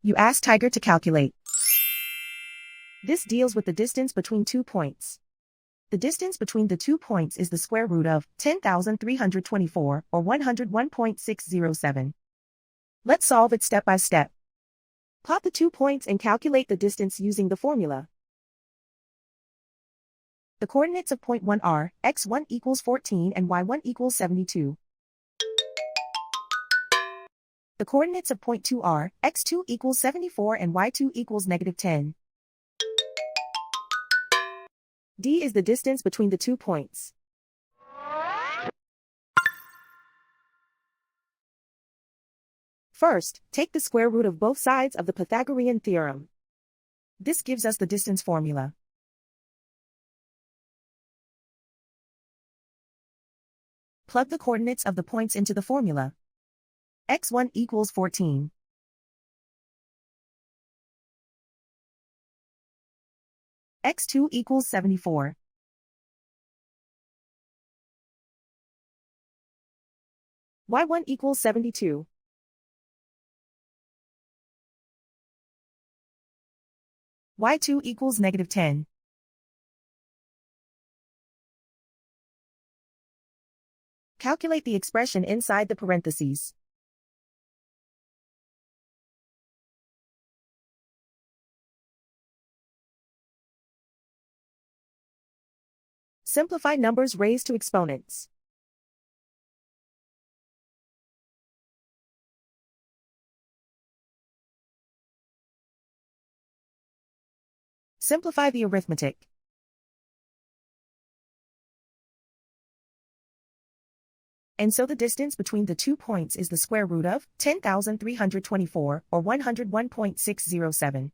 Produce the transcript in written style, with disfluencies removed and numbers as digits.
You ask Tiger to calculate. This deals with the distance between 2 points. The distance between the 2 points is the square root of 10,324, or 101.607. Let's solve it step by step. Plot the 2 points and calculate the distance using the formula. The coordinates of point 1 are x1 equals 14 and y1 equals 72. The coordinates of point 2 are x2 equals 74 and y2 equals -10. D is the distance between the 2 points. First, take the square root of both sides of the Pythagorean theorem. This gives us the distance formula. Plug the coordinates of the points into the formula. x1 equals 14. x2 equals 74. y1 equals 72. y2 equals -10. Calculate the expression inside the parentheses. Simplify numbers raised to exponents. Simplify the arithmetic. And so the distance between the 2 points is the square root of 10,324, or 101.607.